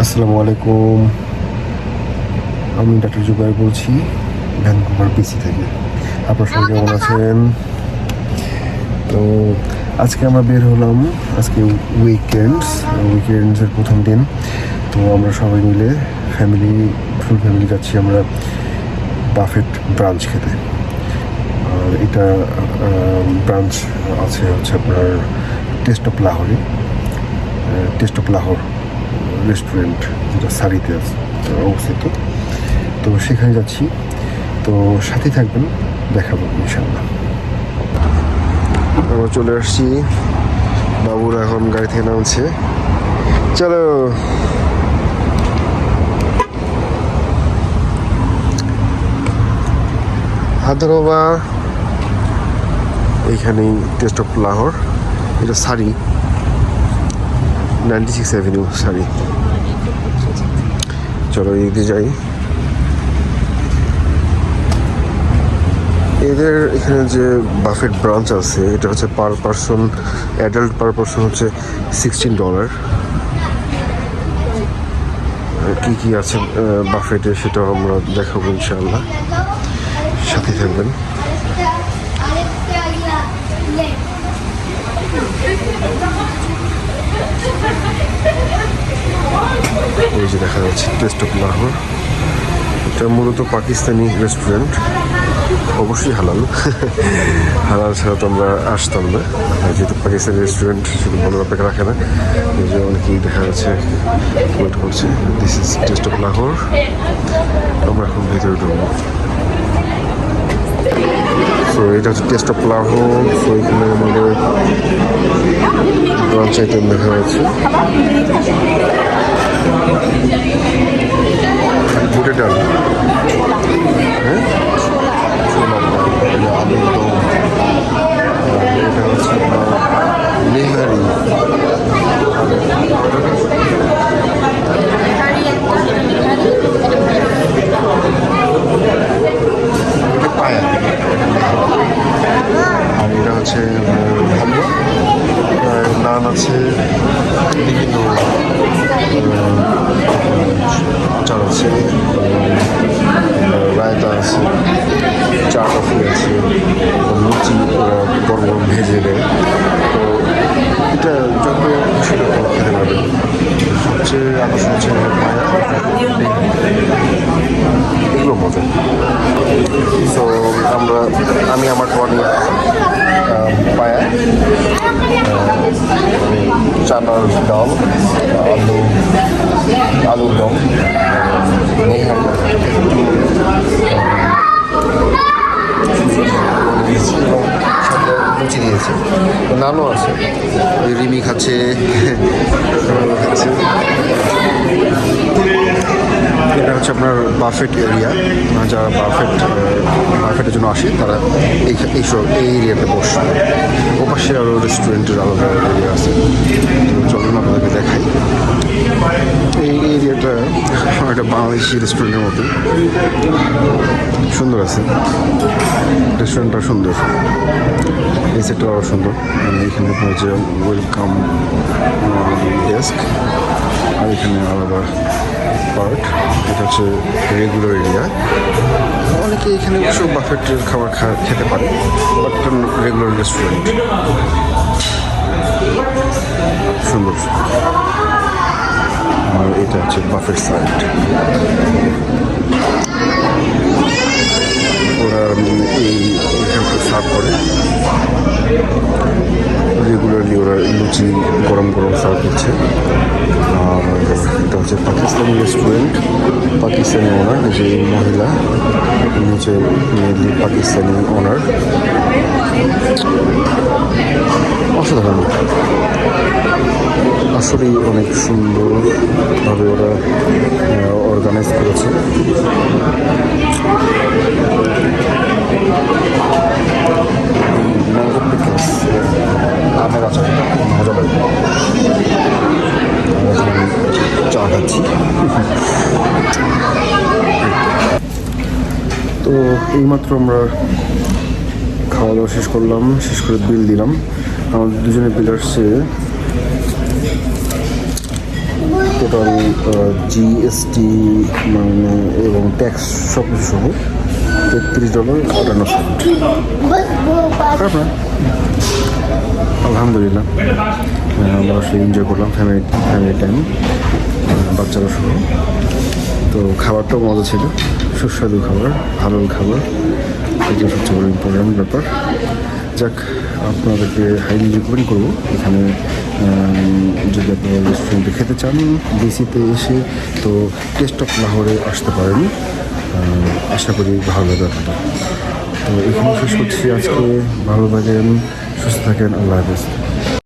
আসসালামু আলাইকুম। আমি ডাক্তার জুবাইর বলছি ভ্যানকুভার পিসি থেকে। আপনার সবাই কেমন আছেন? তো আজকে আমরা বের হলাম, আজকে উইকেন্ডসের প্রথম দিন। তো আমরা সবাই মিলে ফুল ফ্যামিলি যাচ্ছি আমরা বাফেট ব্রাঞ্চ খেতে। আর এটা ব্রাঞ্চ আছে হচ্ছে আপনার টেস্ট অফ লাহোর রেস্টুরেন্ট, যেটা সারিতে অবস্থিত। তো সেখানে যাচ্ছি, তো সাথে থাকবেন, দেখাবো ইনশাল্লাহ। আমরা চলে আসছি, বাবুরা এখন গাড়ি থেকে নামছে। চলো, হাত ধরো বা। এইখানেই টেস্ট অফ লাহোর, এটা সারি 96 অ্যাভিনিউ সারি। চলো এদিকে যাই। এদের এখানে যে বাফেট ব্রাঞ্চ আছে, এটা হচ্ছে per person, adult per person হচ্ছে $16। কি কি আছে বাফেটে সেটাও আমরা দেখাবো ইনশাআল্লাহ, সাথে থাকবেন। এই যে দেখা যাচ্ছে টেস্ট অফ লাহোর। এটা মূলত পাকিস্তানি রেস্টুরেন্ট, অবশ্যই হালাল। হালাল ছাড়া তো আমরা আসতাম না, যেহেতু পাকিস্তানি রেস্টুরেন্ট শুধু ভালো অপেক্ষা রাখে না। এই যে অনেকেই দেখা যাচ্ছে ওয়েট করছে। This is test of Lahore. আমরা এখন ভেতরে ঢুকবো। সো এটা হচ্ছে টেস্ট অফ লাহোর। সো এখানে আমাদের ব্রাঞ্চ আইটেম দেখা যাচ্ছে। বুটের ডাল, হ্যাঁ, ছোলার ডাল, আলুর দম, এটা হচ্ছে আপনার নেহারি, পায়া, আর এটা হচ্ছে হালুয়া, নান আছে, বিভিন্ন আচার আছে, রায়তা আছে, চা কফি আছে, লুচি গরম গরম ভেজে দেয়। তো এটা যত সেটা খেতে পারবেন। সবচেয়ে আকর্ষণ হচ্ছে পায়া, এগুলো মজা। সো আমি আমার খাবার নিয়ে পায়া, চানার ডাল, আলুর দম, লুচি দিয়েছে, নানও আছে। রিমি খাচ্ছে, খাচ্ছে। এটা হচ্ছে আপনার বাফেট এরিয়া। যারা বাফেটের জন্য আসে তারা এই এরিয়াতে বসে। ওপাশে আরও রেস্টুরেন্টের আলাদা এরিয়া আছে। তো চলুন আপনাদেরকে দেখাই। এই এরিয়াটা একটা বাংলাদেশি রেস্টুরেন্টের মতো সুন্দর আছে। রেস্টুরেন্টটা সুন্দর, এই সেটটা আরও সুন্দর। এখানে আপনার যে ওয়েলকাম ডেস্ক, আর এখানে আলাদা পার্ট। এটা হচ্ছে রেগুলার এরিয়া। অনেকে এখানে সব বাফেটের খাবার খেতে পারে, বাট রেগুলার রেস্টুরেন্ট সুন্দর। আর এটা হচ্ছে বাফেট সাইড। ওরা এইখানটা সার্ভ করে রেগুলারলি, ওরা লুচি গরম গরম সার্ভ করছে। আর এটা হচ্ছে পাকিস্তানি রেস্টুরেন্ট, পাকিস্তানি ওনার, যে মহিলা নিচে মেনলি পাকিস্তানি ওনার। অসাধারণ, আসলেই অনেক সুন্দরভাবে ওরা অর্গানাইজ করেছে। ম্যাঙ্গো পিকলস, আমের আচার, মজা লাগে। চা খাচ্ছি। তো এইমাত্র আমরা খাওয়া দাওয়া শেষ করলাম, শেষ করে বিল দিলাম। আমাদের দুজনের বিল আসছে টোটাল জিএসটি মানে এবং ট্যাক্স সব কিছু সহ $33.58। খারাপ না, আলহামদুলিল্লাহ। আমরা আসলে এনজয় করলাম ফ্যামিলি টাইম, বাচ্চারা সহ। তো খাবারটাও মজা ছিল, সুস্বাদু খাবার, ভালো খাবার, এটা সবচেয়ে বড় ইম্পর্ট্যান্ট ব্যাপার। যাক, আপনাদেরকে হাইলি রিকমেন্ড করবো এখানে যদি আপনারা রেস্টুরেন্টে খেতে চান ডিসিতে এসে, তো টেস্ট অফ লাহোরে আসতে পারেন। আশা করি ভালো লাগবে আপনাদের। তো এখানে শেষ করছি আজকে। ভালো থাকেন, সুস্থ থাকেন, আল্লাহ হাফেজ।